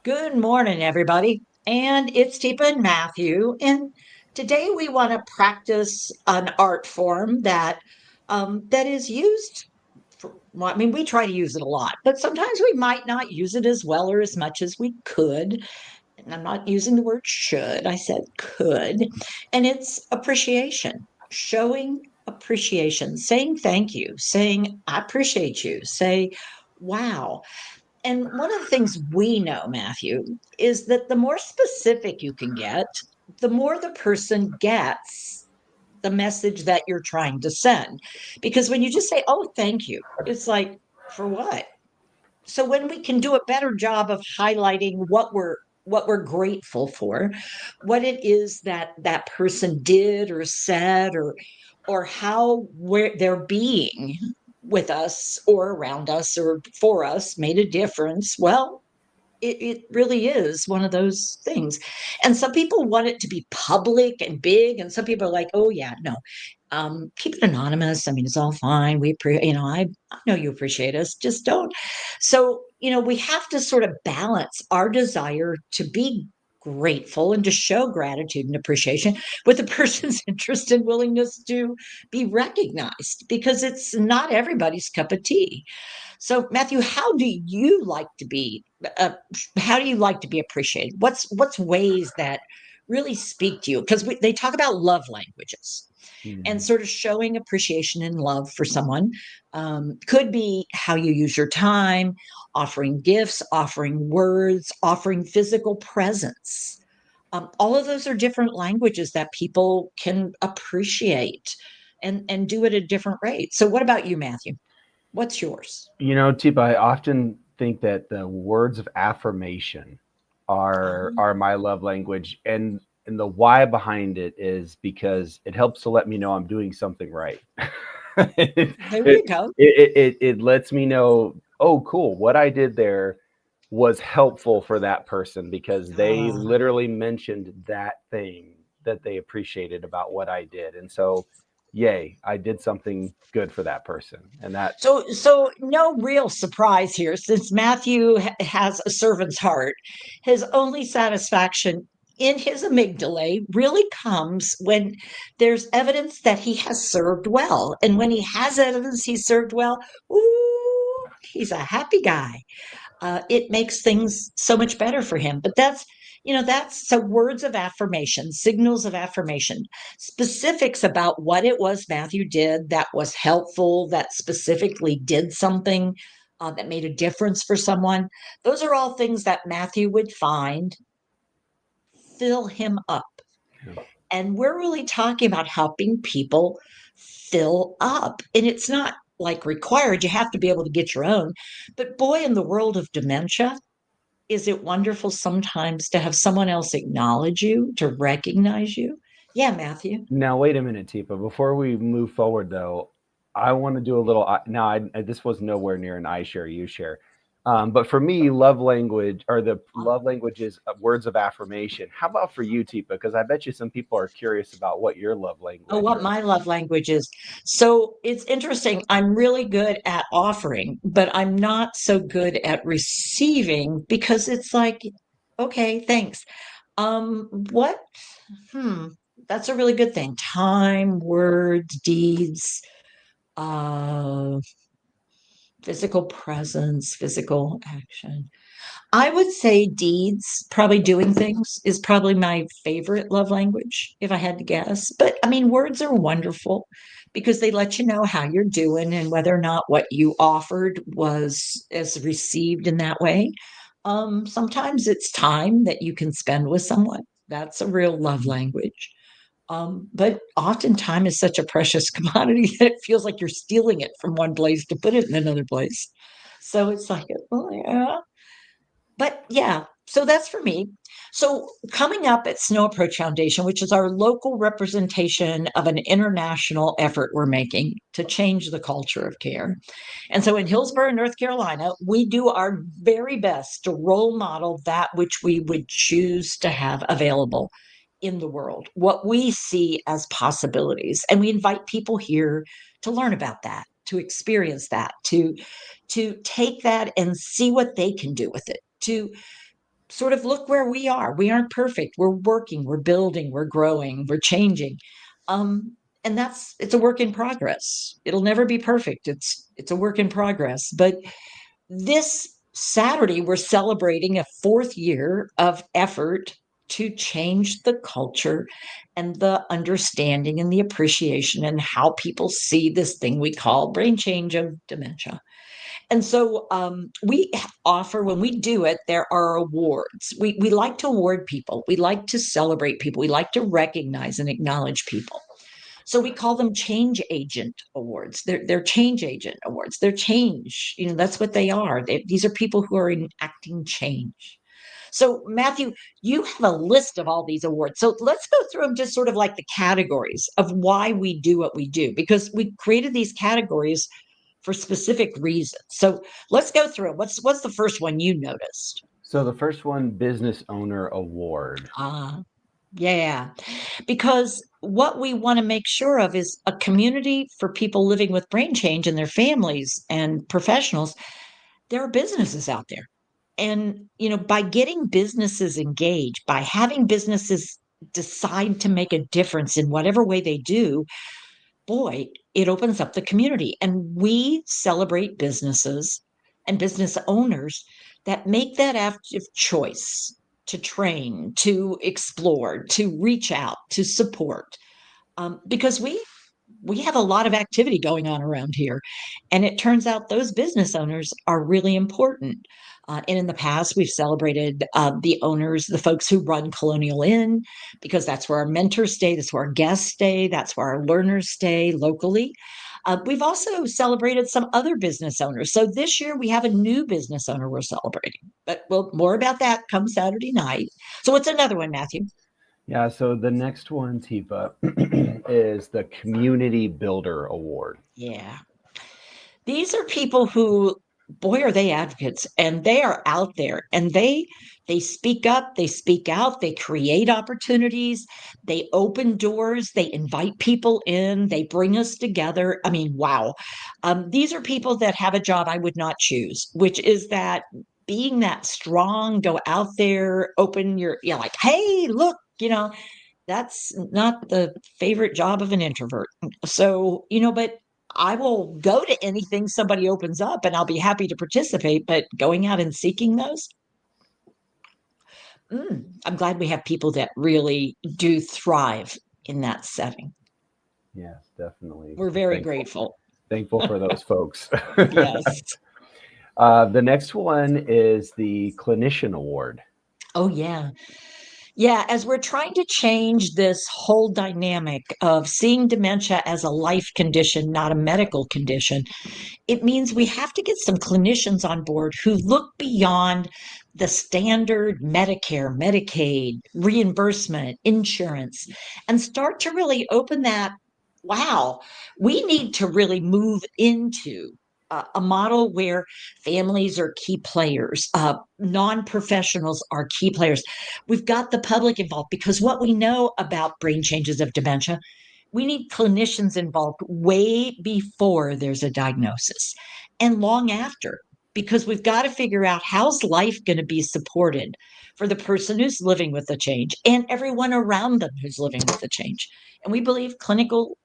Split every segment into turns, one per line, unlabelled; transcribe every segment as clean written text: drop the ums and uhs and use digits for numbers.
Good morning, everybody. And it's Teepa and Matthew. And today we want to practice an art form that is used well, I mean, we try to use it a lot, but sometimes we might not use it as well or as much as we could. And I'm not using the word should, I said could. And it's appreciation, showing appreciation, saying thank you, saying I appreciate you, say, wow. And one of the things we know, Matthew, is that the more specific you can get, the more the person gets the message that you're trying to send. Because when you just say, oh, thank you, it's like, for what? So when we can do a better job of highlighting what we're grateful for, what it is that that person did or said, or how their being with us or around us or for us made a difference, well, it really is one of those things. And some people want it to be public and big, and some people are like, oh yeah, no, keep it anonymous. I mean, it's all fine. I know you appreciate us, just don't. So, we have to sort of balance our desire to be grateful and to show gratitude and appreciation with the person's interest and willingness to be recognized, because it's not everybody's cup of tea. So, Matthew, uh, how do you like to be appreciated? What's ways that really speak to you? Because they talk about love languages, and
Mhm.
sort of showing appreciation and love for someone could be how you use your time, offering gifts, offering words, offering physical presence. All of those are different languages that people can appreciate and do it at a different rate. So, what about you, Matthew? What's yours?
Teepa, I often think that the words of affirmation are my love language, and the why behind it is because it helps to let me know I'm doing something right. it,
There
it,
you go.
it lets me know, oh, cool, what I did there was helpful for that person because they
Uh,
literally mentioned that thing that they appreciated about what I did. And so, yay, I did something good for that person. And that
so no real surprise here, since Matthew has a servant's heart. His only satisfaction in his amygdala really comes when there's evidence that he has served well. And when he has evidence he served well, ooh, he's a happy guy. It makes things so much better for him. But that's so words of affirmation, signals of affirmation, specifics about what it was Matthew did that was helpful, that specifically did something that made a difference for someone. Those are all things that Matthew would find fill him up. And we're really talking about helping people fill up. And it's not like required, you have to be able to get your own. But boy, in the world of dementia, is it wonderful sometimes to have someone else acknowledge you, to recognize you? Yeah, Matthew.
now wait a minute, Tipa. Before we move forward, though, I want to do a little. Now, this was nowhere near an I share, you share. But for me, love language or the love languages of words of affirmation. How about for you, Tipa? Because I bet you some people are curious about what your love
Oh,
language
what
or
my love language is. So it's interesting. I'm really good at offering, but I'm not so good at receiving, because it's like, okay, thanks. What? Hmm, that's a really good thing. Time, words, deeds, uh, physical presence, physical action. I would say deeds, probably doing things, is probably my favorite love language, if I had to guess. But I mean, words are wonderful because they let you know how you're doing and whether or not what you offered was as received in that way. Sometimes it's time that you can spend with someone. That's a real love language. But often time is such a precious commodity that it feels like you're stealing it from one place to put it in another place. So it's like, oh, yeah, but yeah, so that's for me. So coming up at Snow Approach Foundation, which is our local representation of an international effort we're making to change the culture of care. And so in Hillsborough, North Carolina, we do our very best to role model that which we would choose to have available in the world, what we see as possibilities. And we invite people here to learn about that, to experience that, to take that and see what they can do with it, to sort of look where we are. We aren't perfect. We're working, we're building, we're growing, we're changing. Um, and it's a work in progress. It'll never be perfect. It's a work in progress. But this Saturday, we're celebrating a fourth year of effort to change the culture and the understanding and the appreciation and how people see this thing we call brain change of dementia. And so we offer, when we do it, there are awards. We like to award people, we like to celebrate people, we like to recognize and acknowledge people. So we call them change agent awards. They're change agent awards. They're change. That's what they are. These are people who are enacting change. So Matthew, you have a list of all these awards. So let's go through them, just sort of like the categories of why we do what we do, because we created these categories for specific reasons. So let's go through it. What's the first one you noticed?
So the first one, Business Owner Award.
Yeah, because what we want to make sure of is a community for people living with brain change and their families and professionals. There are businesses out there. And, by getting businesses engaged, by having businesses decide to make a difference in whatever way they do, boy, it opens up the community. And we celebrate businesses and business owners that make that active choice to train, to explore, to reach out, to support. Because we have a lot of activity going on around here. And it turns out those business owners are really important. And in the past, we've celebrated the owners, the folks who run Colonial Inn, because that's where our mentors stay, that's where our guests stay, that's where our learners stay locally. We've also celebrated some other business owners. So this year we have a new business owner we're celebrating. But well, more about that come Saturday night. So what's another one, Matthew?
Yeah, so the next one, Teepa, is the Community Builder Award.
Yeah. These are people who, boy, are they advocates, and they are out there, and they speak up, they speak out, they create opportunities, they open doors, they invite people in, they bring us together. I mean, wow. These are people that have a job I would not choose, which is that being that strong, go out there, open your, like, hey, look, that's not the favorite job of an introvert. So, but I will go to anything somebody opens up and I'll be happy to participate. But going out and seeking those, I'm glad we have people that really do thrive in that setting.
Yes, definitely.
We're
We're
very
thankful.
grateful.
Thankful for those folks.
Yes.
The next one is the Clinician Award.
Oh, yeah. Yeah, as we're trying to change this whole dynamic of seeing dementia as a life condition, not a medical condition, it means we have to get some clinicians on board who look beyond the standard Medicare, Medicaid, reimbursement, insurance, and start to really open that. Wow, we need to really move into a model where families are key players, non professionals are key players. We've got the public involved, because what we know about brain changes of dementia, we need clinicians involved way before there's a diagnosis and long after, because we've got to figure out how's life going to be supported for the person who's living with the change and everyone around them who's living with the change. And we believe clinical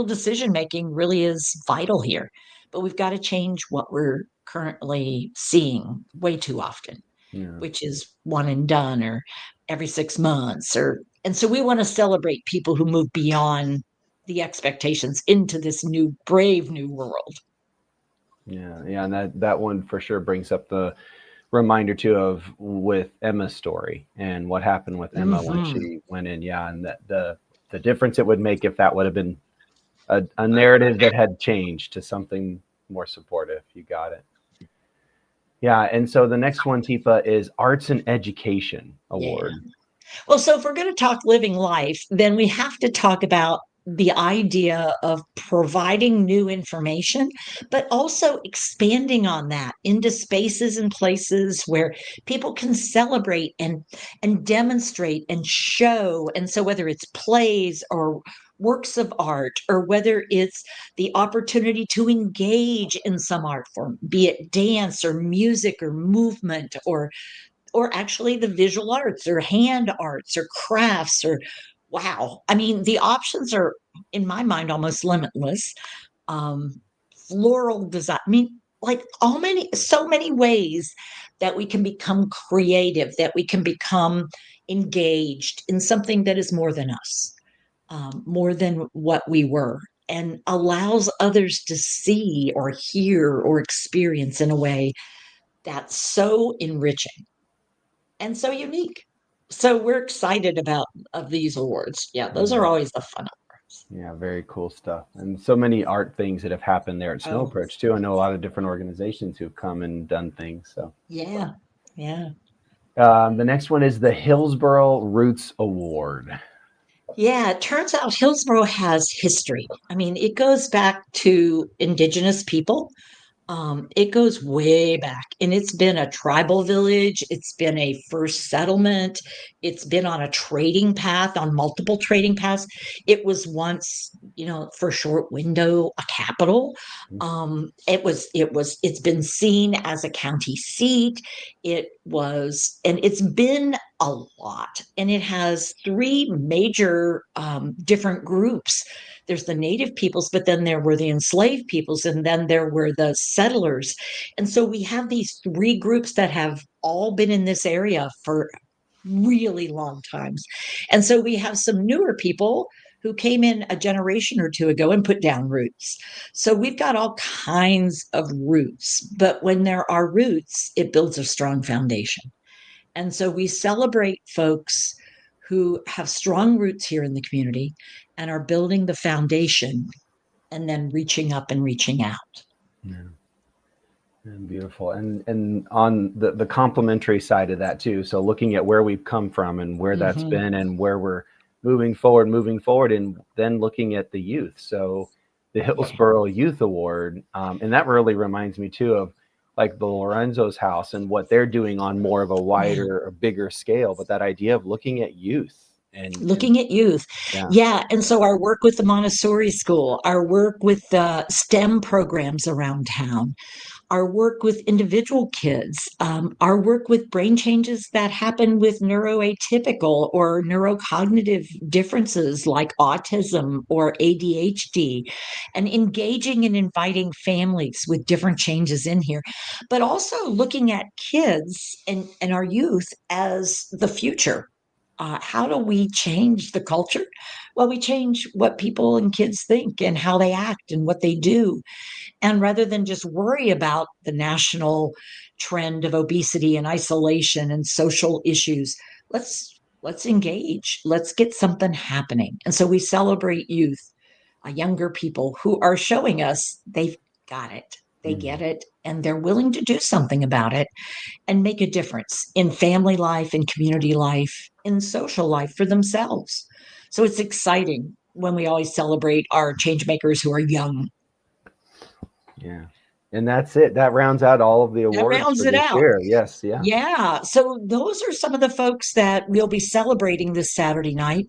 decision making really is vital here, but we've got to change what we're currently seeing way too often,
Yeah.
which is one and done or every 6 months. And so we want to celebrate people who move beyond the expectations into this new brave new world.
Yeah, and that one for sure brings up the reminder too of with Emma's story and what happened with Emma when
Mm-hmm.
she went in. Yeah, and the difference it would make if that would have been a narrative that had changed to something more supportive. You got it. Yeah, and so the next one, Tifa, is Arts and Education
Yeah.
Award.
Well, so if we're going to talk living life, then we have to talk about the idea of providing new information, but also expanding on that into spaces and places where people can celebrate and demonstrate and show. And so whether it's plays or works of art, or whether it's the opportunity to engage in some art form, be it dance or music or movement or actually the visual arts or hand arts or crafts or wow. I mean, the options are, in my mind, almost limitless. um, Floral design. I mean, like so many ways that we can become creative, that we can become engaged in something that is more than us, more than what we were, and allows others to see or hear or experience in a way that's so enriching and so unique. So we're excited about of these awards. Yeah, those are
Yeah.
always the fun awards.
Yeah, very cool stuff. And so many art things that have happened there at Snow
Oh,
Approach too. I know a lot of different organizations who've come and done things. So
yeah, yeah.
the next one is the Hillsborough Roots Award.
Yeah, it turns out Hillsborough has history. I mean, it goes back to indigenous people. It goes way back, and it's been a tribal village. It's been a first settlement. It's been on a trading path, on multiple trading paths. It was once, for a short window, a capital. It's been seen as a county seat. And it's been a lot, and it has three major different groups. There's the native peoples, but then there were the enslaved peoples, and then there were the settlers. And so we have these three groups that have all been in this area for really long times. And so we have some newer people who came in a generation or two ago and put down roots. So we've got all kinds of roots, but when there are roots, it builds a strong foundation. And so we celebrate folks who have strong roots here in the community and are building the foundation and then reaching up and reaching out.
Yeah. And beautiful. And on the complementary side of that too. So looking at where we've come from and where that's
Mm-hmm.
been and where we're moving forward, and then looking at the youth. So the
Yeah.
Hillsborough Youth Award, and that really reminds me too of like the Lorenzo's house and what they're doing on more of a
Yeah.
wider, a bigger scale. But that idea of looking at youth and
Looking at youth.
yeah,
Yeah. And so our work with the Montessori school, our work with the STEM programs around town, our work with individual kids, our work with brain changes that happen with neuroatypical or neurocognitive differences like autism or ADHD, and engaging and inviting families with different changes in here, but also looking at kids and our youth as the future. How do we change the culture? Well, we change what people and kids think and how they act and what they do. And rather than just worry about the national trend of obesity and isolation and social issues, let's engage. Let's get something happening. And so we celebrate youth, younger people who are showing us they've got it. They get
mhm,
it and they're willing to do something about it and make a difference in family life, in community life, in social life for themselves. So it's exciting when we always celebrate our change makers who are young.
yeah. And that's it. That rounds out all of the
That
awards
rounds
for
it
this
out.
year. Yes, yeah.
Yeah. So those are some of the folks that we'll be celebrating this Saturday night.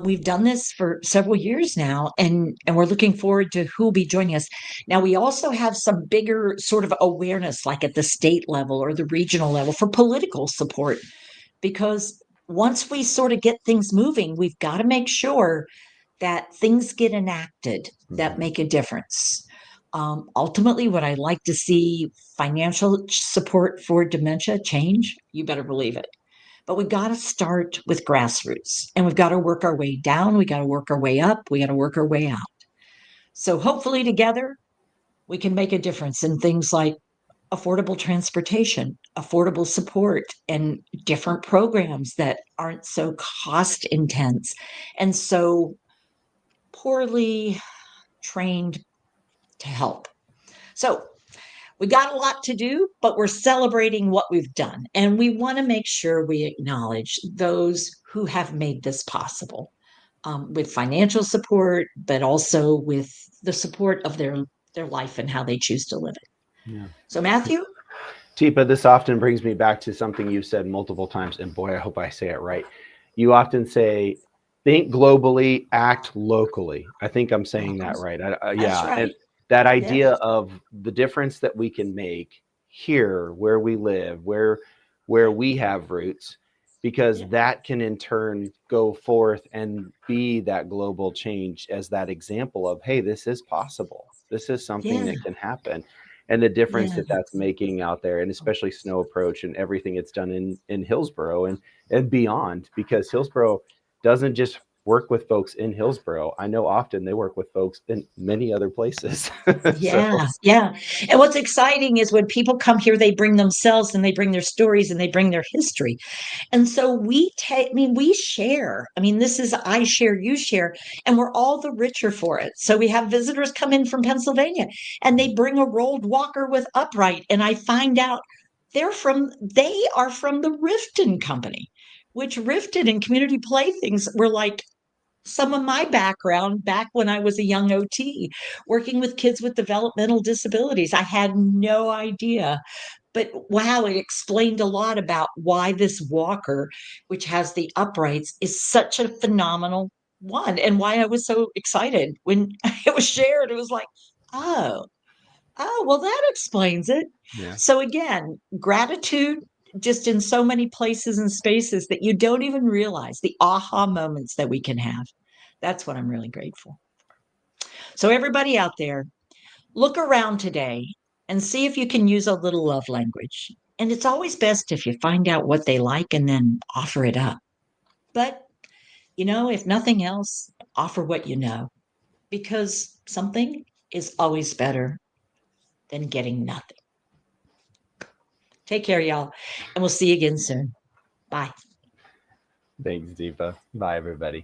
We've done this for several years now, and we're looking forward to who will be joining us. Now, we also have some bigger sort of awareness, like at the state level or the regional level, for political support, because once we sort of get things moving, we've got to make sure that things get enacted that
Mhm.
make a difference. Ultimately, what I'd like to see financial support for dementia change, you better believe it. But we got to start with grassroots and we've got to work our way down. We got to work our way up. We got to work our way out. So hopefully, together, we can make a difference in things like affordable transportation, affordable support, and different programs that aren't so cost intense and so poorly trained to help. So we got a lot to do, but we're celebrating what we've done. And we want to make sure we acknowledge those who have made this possible, with financial support, but also with the support of their life and how they choose to live it.
Yeah.
So, Matthew,
Teepa, this often brings me back to something you've said multiple times, and boy, I hope I say it right. You often say, think globally, act locally. I think I'm saying
uh-huh,
that right.
that's
Yeah. And
right.
that
Yes.
idea of the difference that we can make here, where we live, where where we have roots, because
Yeah.
that can in turn go forth and be that global change as that example of, hey, this is possible. This is something
Yeah.
that can happen. And the difference
Yeah.
that that's making out there, and especially Snow Approach and everything it's done in Hillsboro and beyond, because Hillsboro doesn't just work with folks in Hillsboro. I know often they work with folks in many other places. So
Yeah, yeah. And what's exciting is when people come here, they bring themselves and they bring their stories and they bring their history. And so we take, I mean, we share. I mean, this is I share, you share, and we're all the richer for it. So we have visitors come in from Pennsylvania and they bring a rolled walker with upright. And I find out they are from the Rifton Company, which Rifton and Community Playthings were like some of my background back when I was a young OT working with kids with developmental disabilities. I had no idea. But wow, it explained a lot about why this walker, which has the uprights, is such a phenomenal one and why I was so excited when it was shared. It was like, oh, well, that explains it.
yeah.
So again, gratitude just in so many places and spaces that you don't even realize the aha moments that we can have. That's what I'm really grateful. So everybody out there, look around today and see if you can use a little love language. And it's always best if you find out what they like and then offer it up. But, if nothing else, offer what you know because something is always better than getting nothing. Take care, y'all, and we'll see you again soon. Bye.
Thanks, Deepa. Bye, everybody.